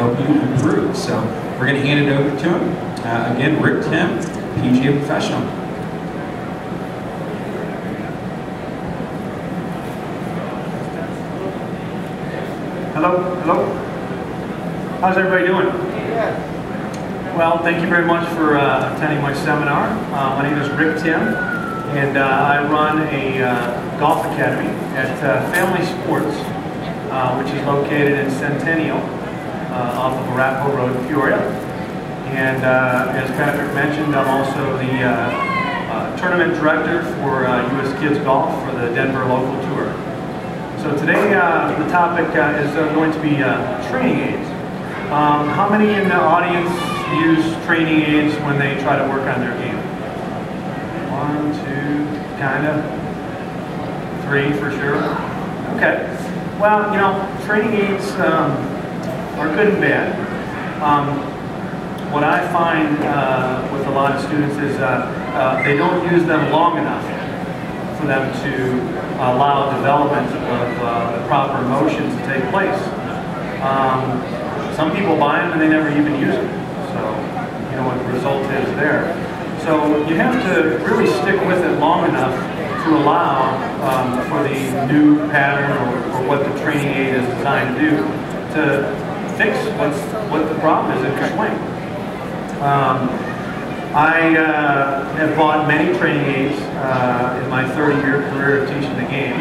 help you improve. So we're going to hand it over to him. Again, Rick Timm, PGA Professional. Hello, hello. How's everybody doing? Well, thank you very much for attending my seminar. My name is Rick Timm, and I run a golf academy at Family Sports, which is located in Centennial, off of Arapahoe Road in Peoria. And as Patrick mentioned, I'm also the tournament director for U.S. Kids Golf for the Denver local tour. So today the topic is going to be training aids. How many in the audience use training aids when they try to work on their game? 1, 2, kinda. 3 for sure. Okay. Well, you know, training aids are good and bad. What I find with a lot of students is they don't use them long enough for them to allow development of the proper motion to take place. Some people buy them and they never even use them. So, you know what the result is there. So you have to really stick with it long enough to allow for the new pattern or what the training aid is designed to do to fix what the problem is in your swing. I have bought many training aids in my 30-year career of teaching the game,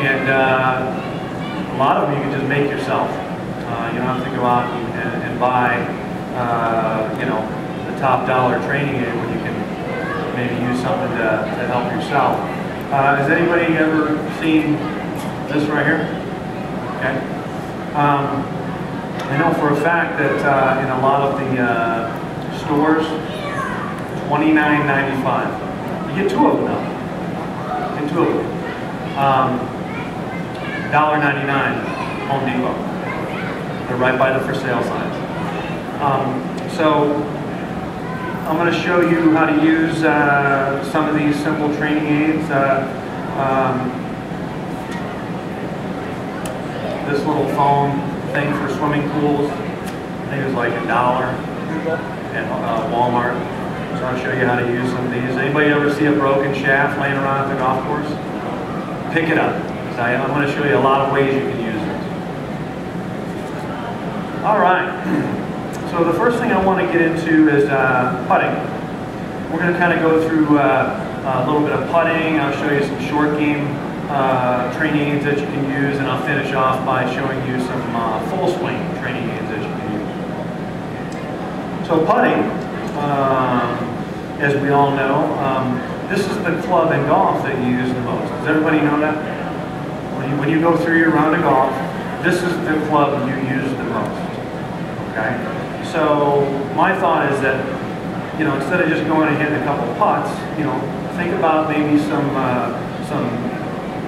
and a lot of them you can just make yourself. You don't have to go out and buy, you know, the top dollar training aid when you can maybe use something to help yourself. Has anybody ever seen this right here? Okay. I know for a fact that in a lot of the stores, $29.95. You get 2 of them now. You get 2 of them. $1.99, Home Depot. They're right by the for sale signs. So I'm going to show you how to use some of these simple training aids. This little foam thing for swimming pools, I think it was like $1 at Walmart. So I'll show you how to use some of these. Anybody ever see a broken shaft laying around at the golf course? Pick it up. I'm going to show you a lot of ways you can use it. All right. So the first thing I want to get into is putting. We're going to kind of go through a little bit of putting. I'll show you some short game training aids that you can use, and I'll finish off by showing you some full swing training aids that you can use. So putting, as we all know, this is the club in golf that you use the most. Does everybody know that? When you go through your round of golf, this is the club you use the most. Okay? So my thought is that, you know, instead of just going and hitting a couple putts, you know, think about maybe some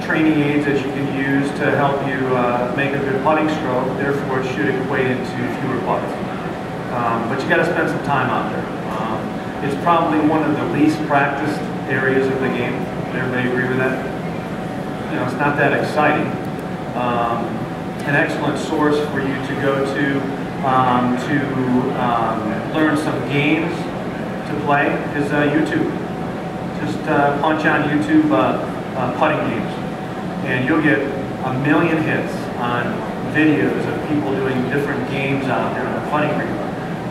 training aids that you can use to help you make a good putting stroke. Therefore, it should equate into fewer putts. But you got to spend some time out there. It's probably one of the least practiced areas of the game. Does everybody agree with that? You know, it's not that exciting. An excellent source for you to go to learn some games to play is YouTube. Just punch on YouTube putting games, and you'll get a million hits on videos of people doing different games out there on the putting green.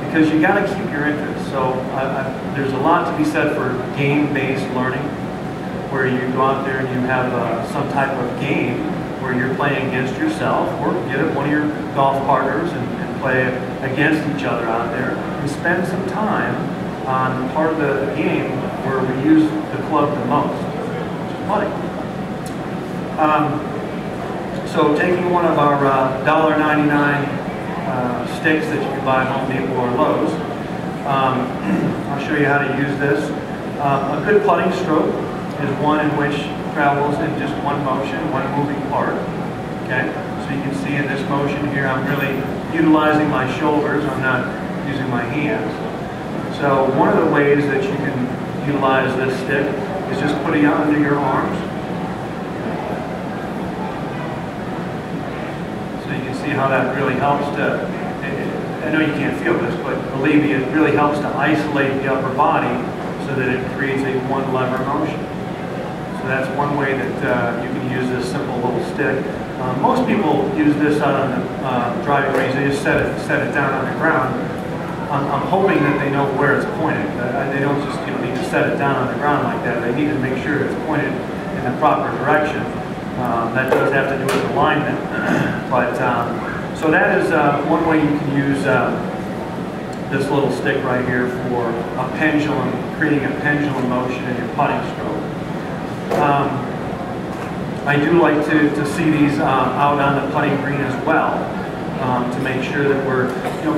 Because you got to keep your interest. So there's a lot to be said for game-based learning, where you go out there and you have some type of game where you're playing against yourself, or get one of your golf partners and play against each other out there, and spend some time on part of the game where we use the club the most, which is putting. So taking one of our $1.99 sticks that you can buy at Home Depot or Lowe's, I'll show you how to use this. A good putting stroke is one in which travels in just one motion, one moving part. Okay, so you can see in this motion here, I'm really utilizing my shoulders. I'm not using my hands. So one of the ways that you can utilize this stick is just putting it under your arms. So you can see how that really helps to I know you can't feel this, but believe me, it really helps to isolate the upper body so that it creates a one lever motion. So that's one way that you can use this simple little stick. Most people use this out on the driving range. They just set it down on the ground. I'm hoping that they know where it's pointed. They don't just need to set it down on the ground like that. They need to make sure it's pointed in the proper direction. That does have to do with alignment. But so that is one way you can use this little stick right here for a pendulum, creating a pendulum motion in your putting stroke. I do like to see these out on the putting green as well, to make sure that we're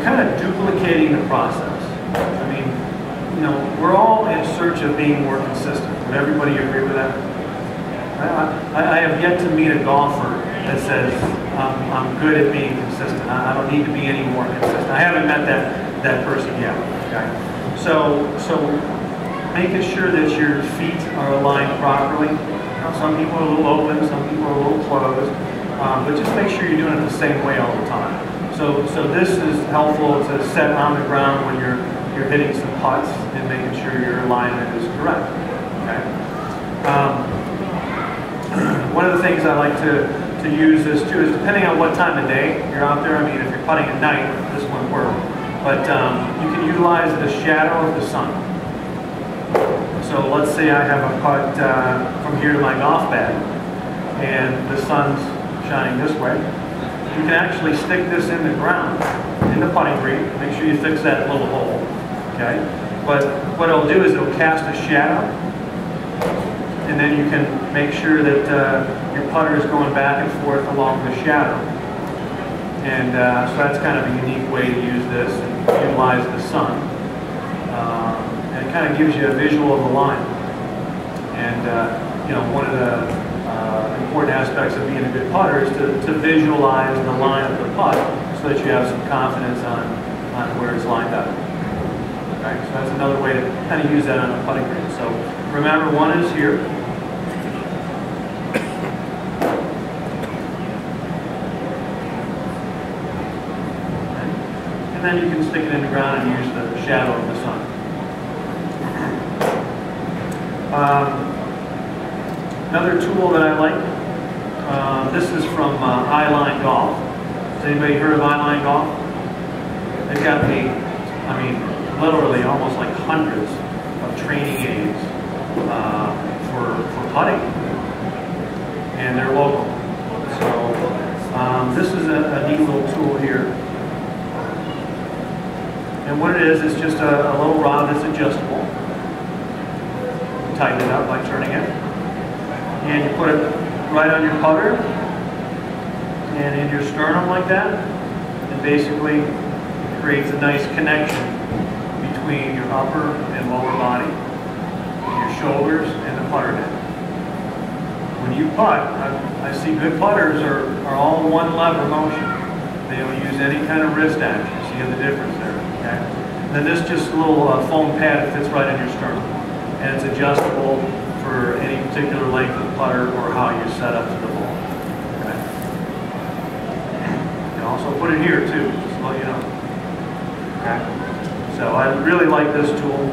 kind of duplicating the process. I mean, we're all in search of being more consistent. Would everybody agree with that? I have yet to meet a golfer that says I'm good at being consistent. I don't need to be any more consistent. I haven't met that person yet. Okay, so making sure that your feet are aligned properly. Some people are a little open, some people are a little closed, but just make sure you're doing it the same way all the time. So this is helpful to set on the ground when you're hitting some putts and making sure your alignment is correct. Okay. One of the things I like to use this too is depending on what time of day you're out there. I mean, if you're putting at night, this wouldn't work. But you can utilize the shadow of the sun. So let's say I have a putt from here to my golf bag, and the sun's shining this way. You can actually stick this in the ground, in the putting green. Make sure you fix that little hole. Okay. But what it'll do is it'll cast a shadow, and then you can make sure that your putter is going back and forth along the shadow. And so that's kind of a unique way to use this and utilize the sun. And it kind of gives you a visual of the line. And one of the important aspects of being a good putter is to visualize the line of the putt so that you have some confidence on where it's lined up. Okay, so that's another way to kind of use that on a putting green. So remember, one is here. And then you can stick it in the ground and use the shadow of the sun. Another tool that I like, this is from Eyeline Golf. Has anybody heard of Eyeline Golf? They've got literally almost like hundreds of training aids for putting, and they're local. So this is a neat little tool here. And what it is just a little rod that's adjustable. Tighten it up by turning it. And you put it right on your putter and in your sternum like that. And basically it creates a nice connection between your upper and lower body, your shoulders and the putter head. When you putt, I see good putters are all one lever motion. They don't use any kind of wrist action. So you have the difference there. Okay? And then this just a little foam pad that fits right in your sternum. And it's adjustable for any particular length of putter or how you set up to the ball. Okay? You can also put it here too, just to let you know. Okay? So I really like this tool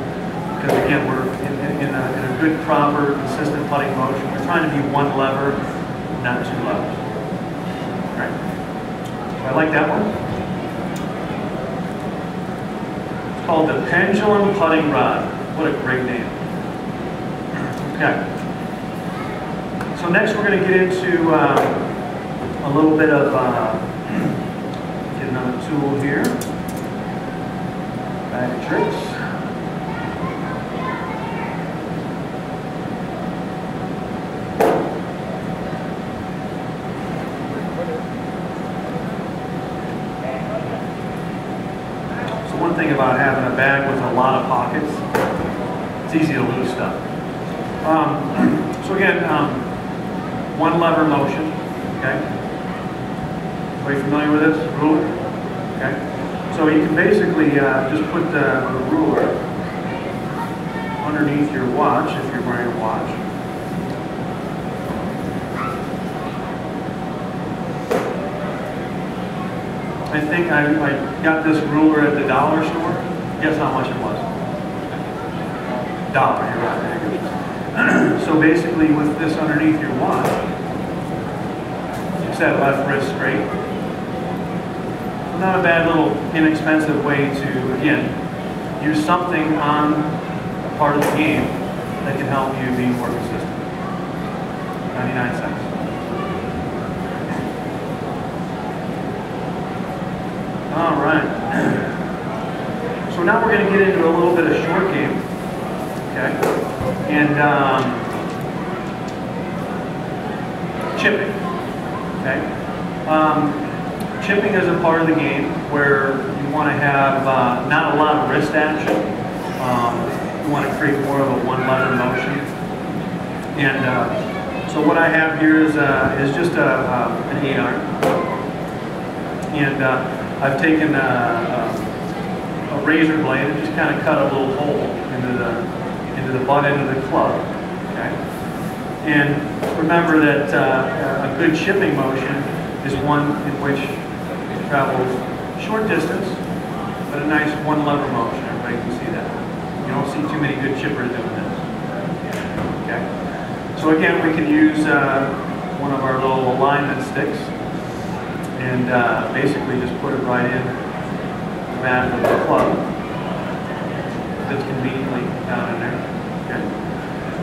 because again, we're in a good, proper, consistent putting motion. We're trying to be one lever, not two levers. Okay? So I like that one. It's called the Pendulum Putting Rod. What a great name. Okay. So next we're going to get into a little bit of, get another tool here. Bag of tricks. So one thing about having a bag with a lot of pockets, it's easy to lose stuff. So again, one lever motion, okay? Are you familiar with this? Ruler? Okay? So you can basically just put the ruler underneath your watch if you're wearing a watch. I think I got this ruler at the dollar store. Guess how much it was? $1, you're right. So basically with this underneath your watch, keeps that left wrist straight. Not a bad little inexpensive way to, again, use something on a part of the game that can help you be more consistent. 99 cents. All right. So now we're going to get into a little bit of short game. Okay. And chipping. Okay. Chipping is a part of the game where you want to have not a lot of wrist action. You want to create more of a one-lever motion. And so what I have here is just an 8-iron. And I've taken a razor blade and just kind of cut a little hole into the butt end of the club. Okay? And remember that a good chipping motion is one in which travels short distance, but a nice one-lever motion. Everybody can see that. You don't see too many good chippers doing this. Okay. So again, we can use one of our little alignment sticks and basically just put it right in the mat of the club. Fits conveniently down in there. Okay.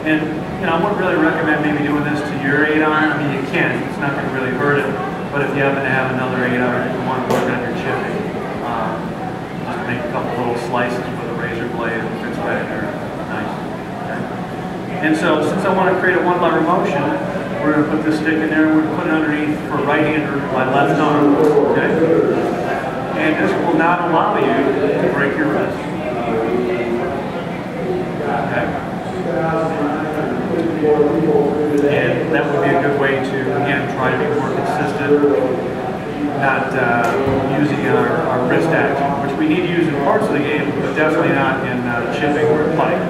And I wouldn't really recommend maybe doing this to your 8-iron. I mean, you can. It's not going to really hurt it. But if you happen to have another 8-iron and you want to work on your chipping, just make a couple little slices with a razor blade and it fits right in there. Nice. Okay. And so, since I want to create a one-lever motion, we're going to put this stick in there and we're going to put it underneath for right-hander my left arm. Okay? And this will not allow you to break your wrist. Okay? And that would be a good way to, again, try to be more consistent, not using our wrist action, which we need to use in parts of the game, but definitely not in chipping or putting.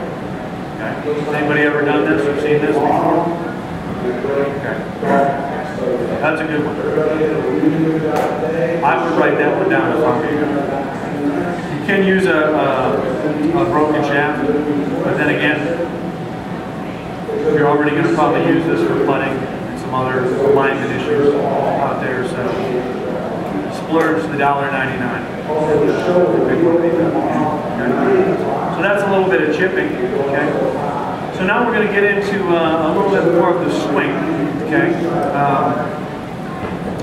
Okay. Anybody ever done this or seen this before? Okay. That's a good one. I would write that one down if I were you. You can use a broken shaft, but then again, you're already going to probably use this for putting and some other alignment issues out there, so splurge the $1.99. Okay. So that's a little bit of chipping. Okay. So now we're going to get into a little bit more of the swing. Okay.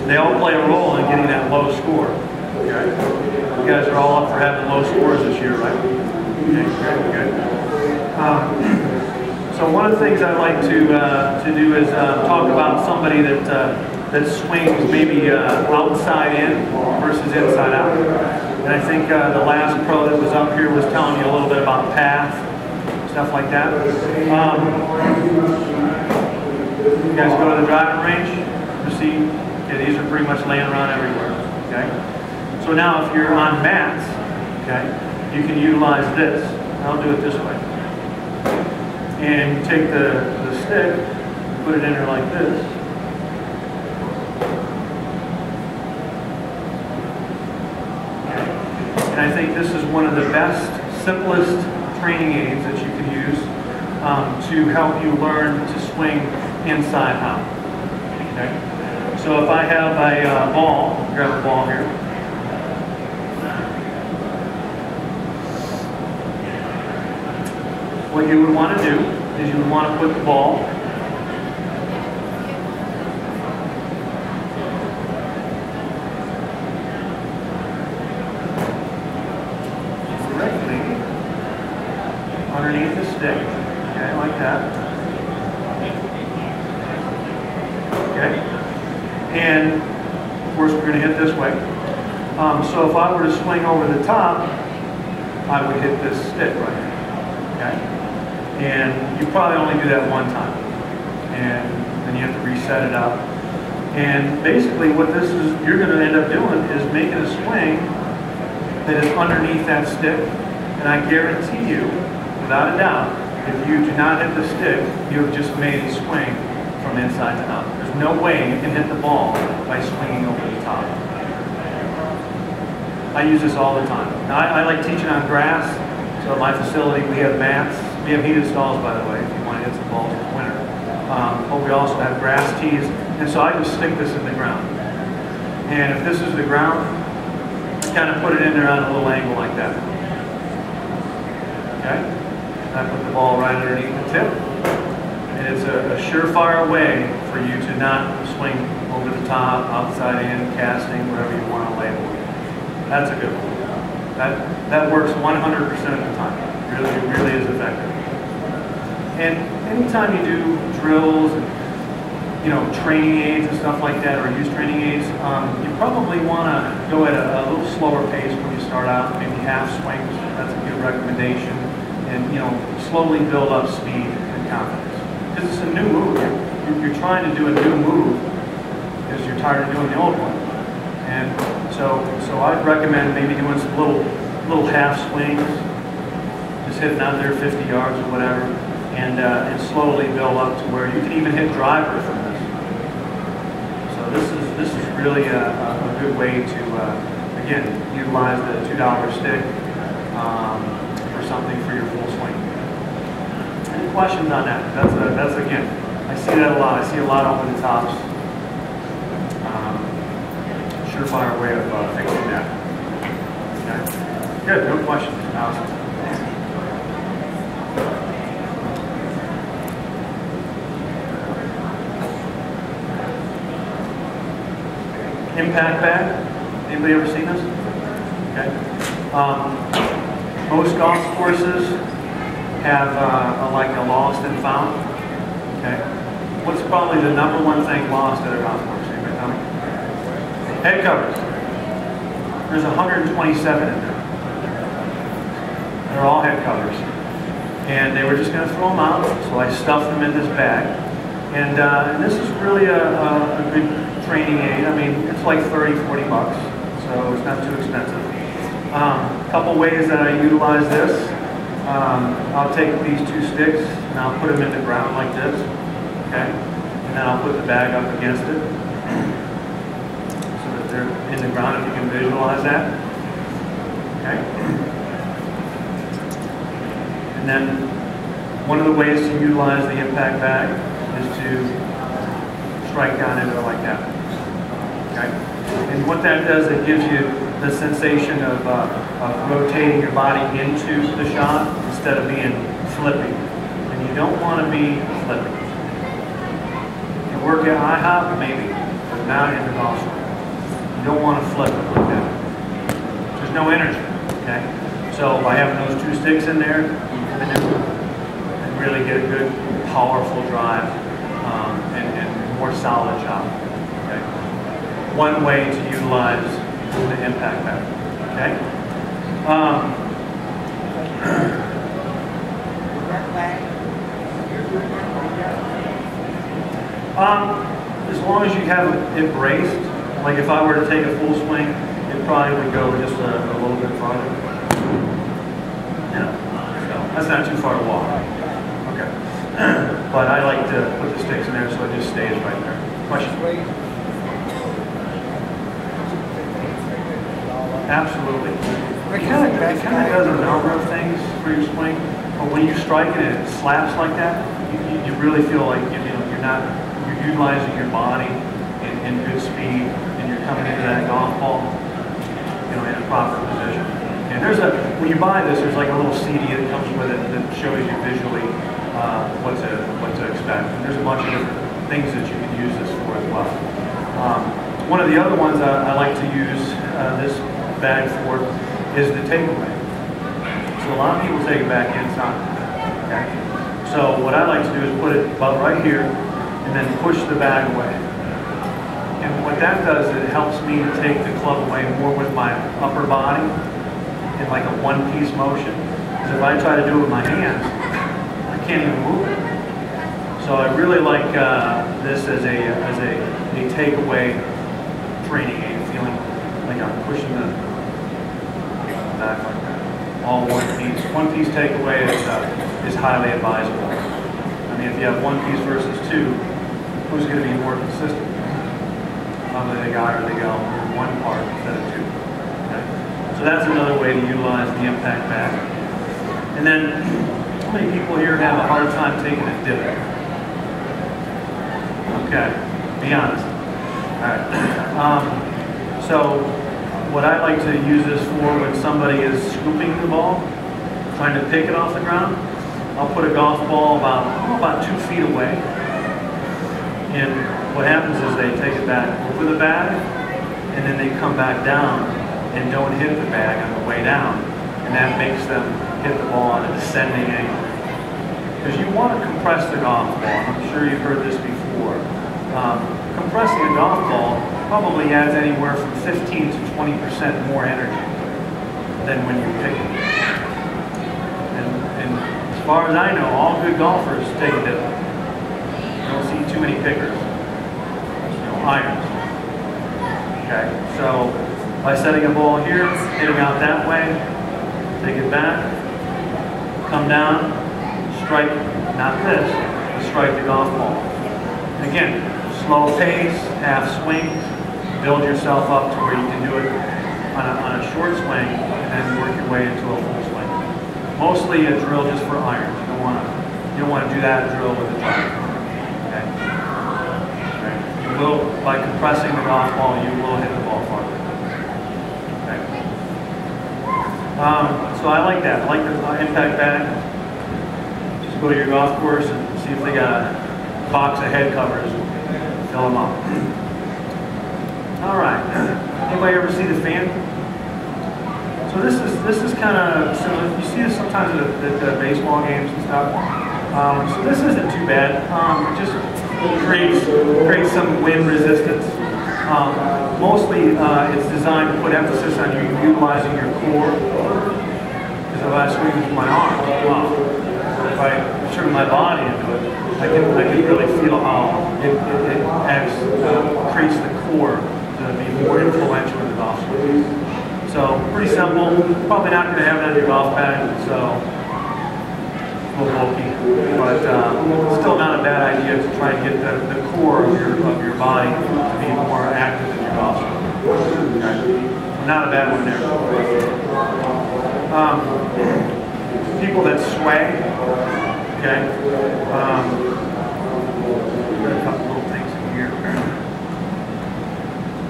They all play a role in getting that low score. Okay. You guys are all up for having low scores this year, right? Okay. Good. So one of the things I like to do is talk about somebody that swings maybe outside in versus inside out. And I think the last pro that was up here was telling you a little bit about path, stuff like that. You guys go to the driving range, proceed. Okay, these are pretty much laying around everywhere. Okay. So now if you're on mats, okay, you can utilize this. I'll do it this way. And you take the stick, put it in there like this. Okay. And I think this is one of the best, simplest training aids that you can use to help you learn to swing inside out. Okay. So if I have a ball, grab a ball here. What you would want to do is you would want to put the ball directly underneath the stick, okay, like that. Okay, and of course we're going to hit this way. So if I were to swing over the top, I would hit this stick right here. Okay. And you probably only do that one time. And then you have to reset it up. And basically what this is, you're going to end up doing is making a swing that is underneath that stick. And I guarantee you, without a doubt, if you do not hit the stick, you have just made a swing from inside to out. There's no way you can hit the ball by swinging over the top. I use this all the time. Now, I like teaching on grass, so at my facility we have mats. We have heated stalls, by the way, if you want to hit some balls in the winter. But we also have grass tees, and so I just stick this in the ground. And if this is the ground, kind of put it in there on a little angle like that. Okay? I put the ball right underneath the tip. And it's a surefire way for you to not swing over the top, outside in, casting, whatever you want to label it. That's a good one. That works 100% of the time. It really is effective. And anytime you do drills, and, training aids and stuff like that, or use training aids, you probably want to go at a little slower pace when you start out, maybe half swings. That's a good recommendation. And slowly build up speed and confidence. Because it's a new move. You're trying to do a new move because you're tired of doing the old one. And so I'd recommend maybe doing some little half swings, just hitting out there 50 yards or whatever, and slowly build up to where you can even hit driver from this. So this is really a good way to again utilize the $2 stick for something for your full swing. Any questions on that? That's again, I see that a lot. I see a lot over the tops. Surefire way of fixing that. Okay. Good. No questions. Awesome. Impact bag. Anybody ever seen this? Okay. Most golf courses have like a lost and found. Okay. What's probably the #1 thing lost at a golf course? Anybody tell me? Head covers. There's 127 in there. They're all head covers. And they were just going to throw them out, so I stuffed them in this bag. And this is really a good training aid. I mean, it's like 30, 40 bucks, so it's not too expensive. A couple ways that I utilize this. I'll take these 2 sticks and I'll put them in the ground like this. Okay? And then I'll put the bag up against it. They're in the ground, if you can visualize that. Okay. And then one of the ways to utilize the impact bag is to strike down into it like that. Okay. And what that does, it gives you the sensation of rotating your body into the shot instead of being flipping. And you don't want to be flipping. You work at IHOP, maybe, but not in the golf swing. You don't want to flip it like that. There's no energy, okay? So by having those 2 sticks in there, you can maneuver and really get a good, powerful drive and more solid shot, okay? One way to utilize the impact bag, okay? As long as you have it braced, like if I were to take a full swing, it probably would go just a little bit farther. Yeah, so that's not too far to walk. Okay. But I like to put the sticks in there so it just stays right there. Question? Absolutely. It kind of does a number of things for your swing, but when you strike it and it slaps like that, you really feel like you're utilizing your body in good speed, and you're coming into that golf ball, in a proper position. And when you buy this, there's like a little CD that comes with it that shows you visually what to expect. And there's a bunch of different things that you can use this for as well. One of the other ones I like to use this bag for is the takeaway. So a lot of people take it back inside. Okay? So what I like to do is put it about right here and then push the bag away. And what that does is it helps me to take the club away more with my upper body in like a one-piece motion. Because if I try to do it with my hands, I can't even move it. So I really like this as a takeaway training aid, feeling like I'm pushing the back like that. All one piece. One piece takeaway is highly advisable. I mean, if you have one piece versus 2, who's going to be more consistent? Probably the guy or the gal with one part instead of 2. Okay? that's another way to utilize the impact bag. And then, how many people here have a hard time taking a dip? Okay, be honest. All right. So, what I like to use this for when somebody is scooping the ball, trying to pick it off the ground, I'll put a golf ball about 2 feet away. And what happens is they take it back over the bag, and then they come back down and don't hit the bag on the way down. And that makes them hit the ball on a descending angle. Because you want to compress the golf ball. I'm sure you've heard this before. Compressing a golf ball probably adds anywhere from 15 to 20% more energy than when you pick it. And as far as I know, all good golfers take a dip. You don't see too many pickers. Irons. Okay, so by setting a ball here, hitting out that way, take it back, come down, strike, not this, but strike the golf ball. And again, slow pace, half swings, build yourself up to where you can do it on a short swing and then work your way into a full swing. Mostly a drill just for irons. You don't want to do that drill with a driver. Okay? Okay. You will, by compressing the golf ball, you will hit the ball farther. Okay. So I like that. I like the impact bag. Just go to your golf course and see if they got a box of head covers. Fill them up. All right. Anybody ever see the fan? So this is kind of similar. You see this sometimes at the baseball games and stuff. So this isn't too bad. Just creates some wind resistance. Mostly it's designed to put emphasis on you utilizing your core. Because if I swing with my arm, if I turn my body into it, I can really feel how it creates the core to be more influential in the golf swing. So pretty simple. Probably not going to have it on your golf bag, so a little bulky, but still not a bad idea to try and get the core of your body to be more active in your golf swing. Okay. Not a bad one there. People that sway, okay. Got a couple little things in here.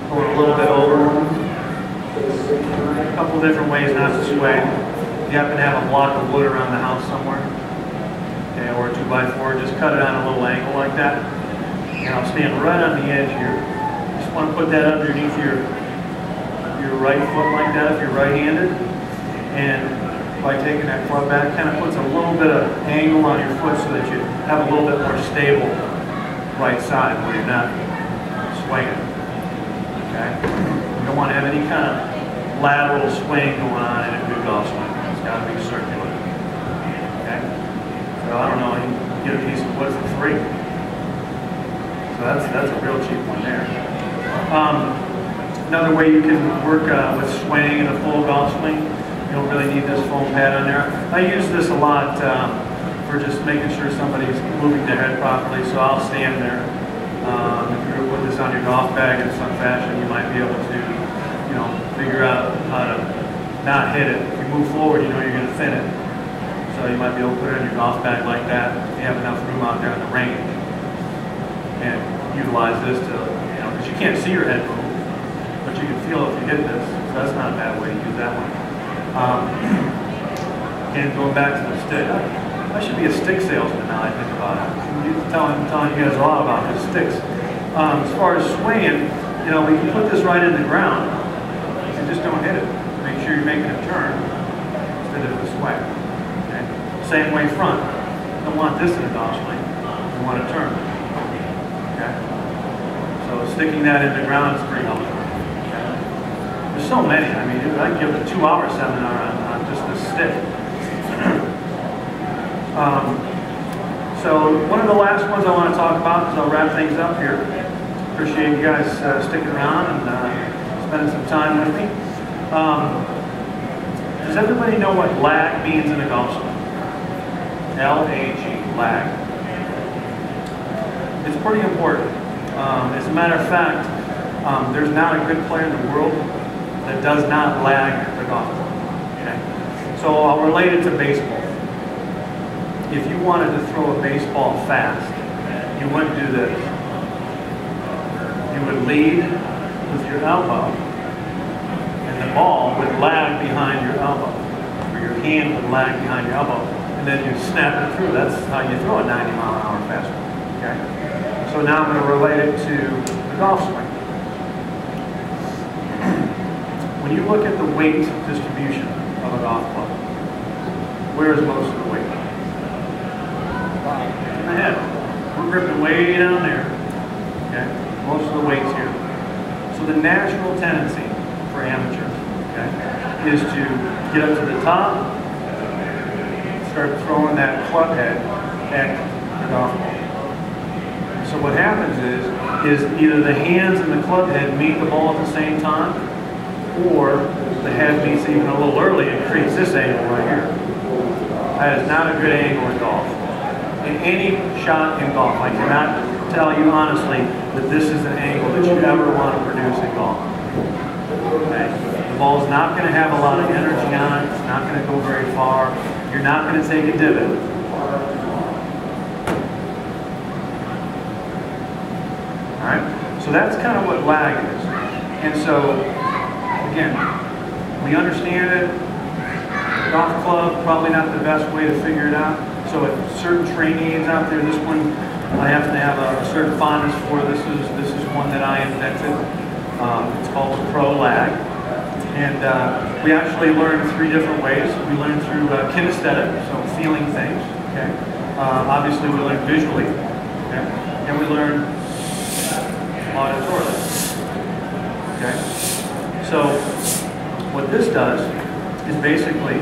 Going a little bit over. A couple different ways not to sway. If you happen to have a block of wood around the house somewhere, okay, or a 2x4, just cut it on a little angle like that. And I'll stand right on the edge here. Just want to put that underneath your right foot like that if you're right-handed. And by taking that club back, kind of puts a little bit of angle on your foot so that you have a little bit more stable right side where you're not swinging. Okay? You don't want to have any kind of lateral swing going on in a good golf swing. It's got to be circular. Okay? So I don't know, you can get a piece of wood for free. So that's a real cheap one there. Another way you can work with swaying in a full golf swing, you don't really need this foam pad on there. I use this a lot for just making sure somebody's moving their head properly, so I'll stand there. If you were to put this on your golf bag in some fashion, you might be able to, figure out how to not hit it. If you move forward, you know you're going to thin it. So you might be able to put it in your golf bag like that if you have enough room out there in the range. And utilize this to, because you can't see your head move, but you can feel if you hit this. So that's not a bad way to use that one. And going back to the stick, I should be a stick salesman now I think about it. I'm telling you guys a lot about his sticks. As far as swaying, we can put this right in the ground and just don't hit it. Make sure you're making a turn instead of a sway. Okay? Same way front. Don't want this in a golf swing. You want to turn. Okay? So sticking that in the ground is pretty helpful. Okay? There's so many. I mean, I can give a 2-hour seminar on just this stick. So one of the last ones I want to talk about, because I'll wrap things up here. Appreciate you guys sticking around and spending some time with me. Does everybody know what lag means in a golf swing? L-A-G, lag. It's pretty important. As a matter of fact, there's not a good player in the world that does not lag the golf So I'll relate it to baseball. If you wanted to throw a baseball fast, you wouldn't do this. You would lead with your elbow, and the ball would lag behind your elbow, or your hand would lag behind your elbow, and then you snap it through. That's how you throw a 90-mile-an-hour fastball. Okay? So now I'm going to relate it to the golf swing. When you look at the weight distribution of a golf club, where is most of the weight? In the head. We're gripping way down there. Okay? Most of the weight's here. So the natural tendency for amateurs, okay, is to get up to the top, start throwing that club head at the golf ball. So what happens is either the hands and the club head meet the ball at the same time, or the head meets even a little early and creates this angle right here. That is not a good angle in golf. In any shot in golf, I cannot tell you honestly that this is an angle that you ever want to produce in golf. Okay? The ball's not going to have a lot of energy on it. It's not going to go very far. You're not going to take a divot. Alright? So that's kind of what lag is. And so, again, we understand it. Golf club, probably not the best way to figure it out. So at certain training aids out there, this one I happen to have a certain fondness for. This is one that I invented. It's called the Pro Lag. And we actually learn 3 different ways. We learn through kinesthetic, so feeling things. Okay. Obviously we learn visually. Okay. And we learn auditorily. Okay. So what this does is basically,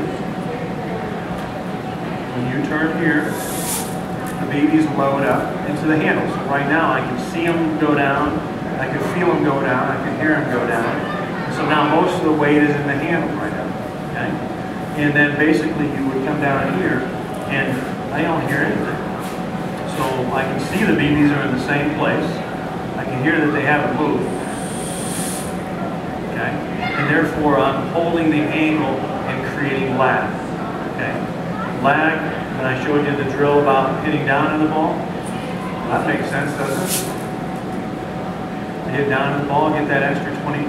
when you turn here, the babies load up into the handles. So right now I can see them go down, I can feel them go down, I can hear them go down. So now most of the weight is in the handle right now. Okay? And then basically you would come down here and I don't hear anything. So I can see the BBs are in the same place. I can hear that they haven't moved. Okay? And therefore I'm holding the angle and creating lag. Okay? Lag, when I showed you the drill about hitting down on the ball, that makes sense, doesn't it? To hit down on the ball, get that extra 20%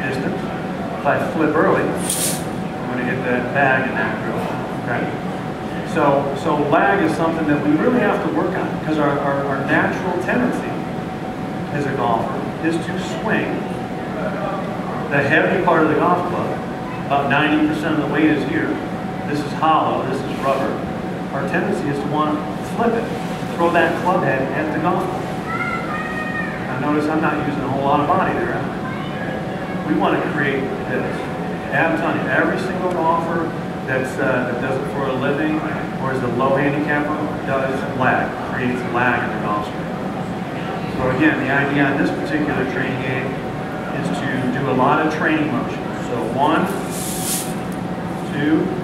distance. If I flip early, I'm going to hit that bag in that drill. Okay? So lag is something that we really have to work on, because our natural tendency as a golfer is to swing the heavy part of the golf club. About 90% of the weight is here. This is hollow, this is rubber. Our tendency is to want to flip it, throw that club head at the golf ball. Now notice I'm not using a whole lot of body there. We want to create this. I'm telling you, every single golfer that does it for a living or is a low handicapper does lag, creates lag in the golf swing. So again, the idea on this particular training aid is to do a lot of training motions. So 1, 2,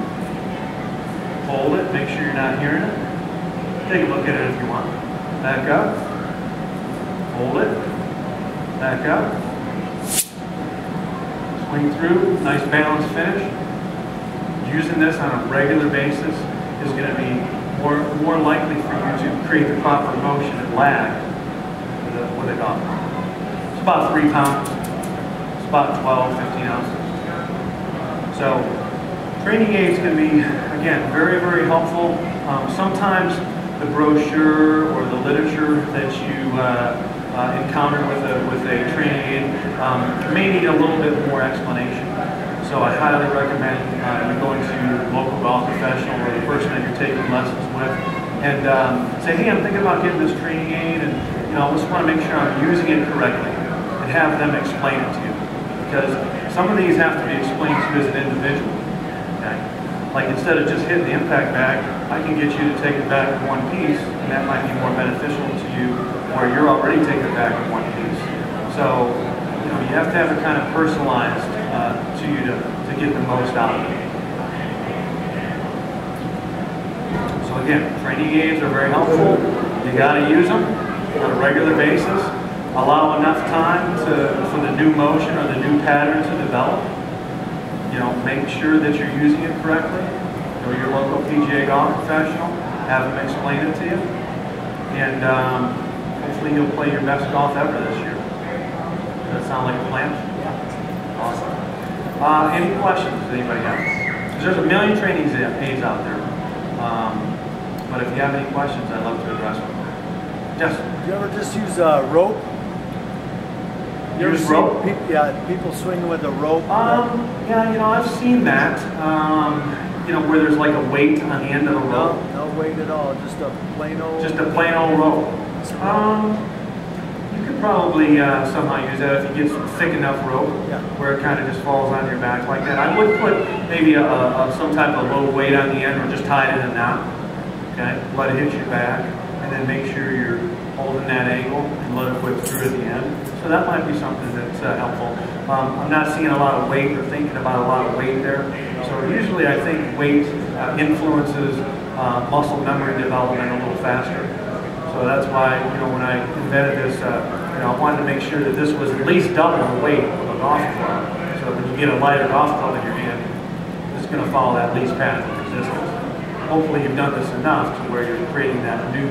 hold it, make sure you're not hearing it. Take a look at it if you want. Back up, hold it, back up, swing through, nice balanced finish. Using this on a regular basis is going to be more likely for you to create the proper motion and lag with a golf ball. It's about 3 pounds. It's about 12, 15 ounces. So training aids can be, again, very, very helpful. Sometimes the brochure or the literature that you encounter with a training aid may need a little bit more explanation. So I highly recommend you going to your local golf professional or the person that you're taking lessons with and say, hey, I'm thinking about getting this training aid, and I just want to make sure I'm using it correctly, and have them explain it to you. Because some of these have to be explained to you as an individual. Okay? Like instead of just hitting the impact bag, I can get you to take it back in one piece, and that might be more beneficial to you, where you're already taking it back in one piece. So you have to have it kind of personalized to you to get the most out of it. So again, training aids are very helpful. You got to use them on a regular basis. Allow enough time for the new motion or the new pattern to develop. Make sure that you're using it correctly. Go to your local PGA Golf Professional, have them explain it to you, and hopefully you'll play your best golf ever this year. Does that sound like a plan? Yeah. Awesome. Any questions anybody has? Because there's a million training aids out there. But if you have any questions, I'd love to address them. Yes? Do you ever just use a rope? Use rope? People swing with a rope. Yeah, you know, I've seen that. You know, where there's like a weight on the end of the rope. No weight at all, just a plain old... Just a plain old rope. You could probably somehow use that if you get some thick enough rope where it kind of just falls on your back like that. I would put maybe some type of low weight on the end or just tie it in a knot. Okay, let it hit your back, and then make sure you're holding that angle and let it whip through at the end. So that might be something that's helpful. I'm not seeing a lot of weight or thinking about a lot of weight there. So usually I think weight influences muscle memory development a little faster. So that's why, you know, when I invented this, you know, I wanted to make sure that this was at least double the weight of a golf club. So when you get a lighter golf club in your hand, it's going to follow that least path of resistance. Hopefully you've done this enough to where you're creating that new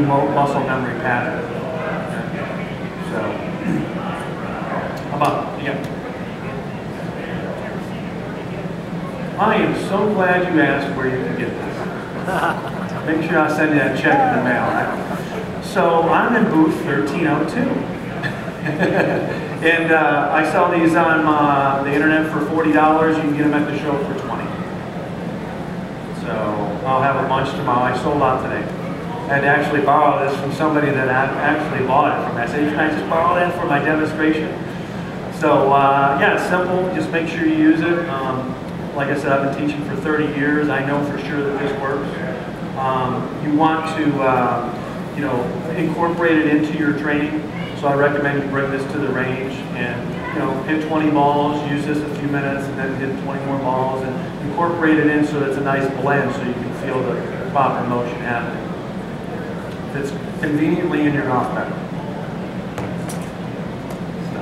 muscle memory pattern. Okay. So, how about, yeah. I am so glad you asked where you can get this. Make sure I send you that check in the mail. Right? So I'm in booth 1302. And I sell these on the internet for $40. You can get them at the show for $20. So I'll have a bunch tomorrow. I sold out today. I had to actually borrow this from somebody that actually bought it from. I said, can I just borrow that for my demonstration? So yeah, it's simple. Just make sure you use it. Like I said, I've been teaching for 30 years. I know for sure that this works. You want to, you know, incorporate it into your training. So I recommend you bring this to the range and, you know, hit 20 balls, use this a few minutes, and then hit 20 more balls, and incorporate it in so that it's a nice blend so you can feel the proper motion happening. It's conveniently in your golf bag. So.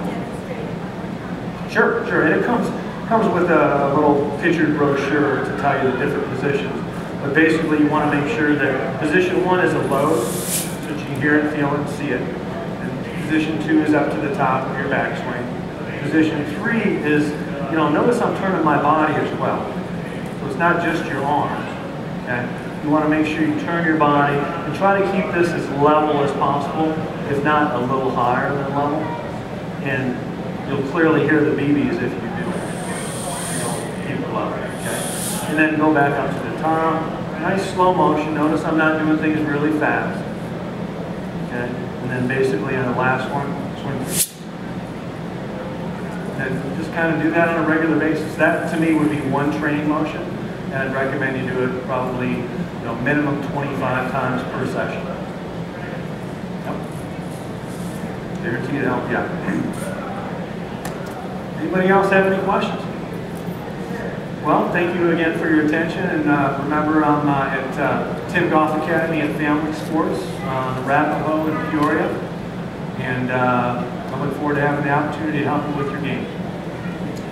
Sure, and it comes with a little pictured brochure to tell you the different positions. But basically you want to make sure that position 1 is a load, so that you can hear it, feel it, and see it. And position 2 is up to the top of your backswing. Position 3 is, you know, notice I'm turning my body as well. So it's not just your arms, okay? You want to make sure you turn your body and try to keep this as level as possible, if not a little higher than level. And you'll clearly hear the BBs if you do it. You know, keep it level, okay? And then go back up to the top. Nice slow motion. Notice I'm not doing things really fast. Okay? And then basically on the last one, swing. And just kind of do that on a regular basis. That to me would be one training motion. And I'd recommend you do it probably, you know, minimum 25 times per session. Yep. Guaranteed to help you out. Anybody else have any questions? Well, thank you again for your attention. And remember, I'm at Timm Golf Academy at Family Sports on Arapahoe in Peoria. And I look forward to having the opportunity to help you with your game.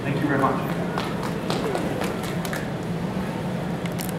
Thank you very much.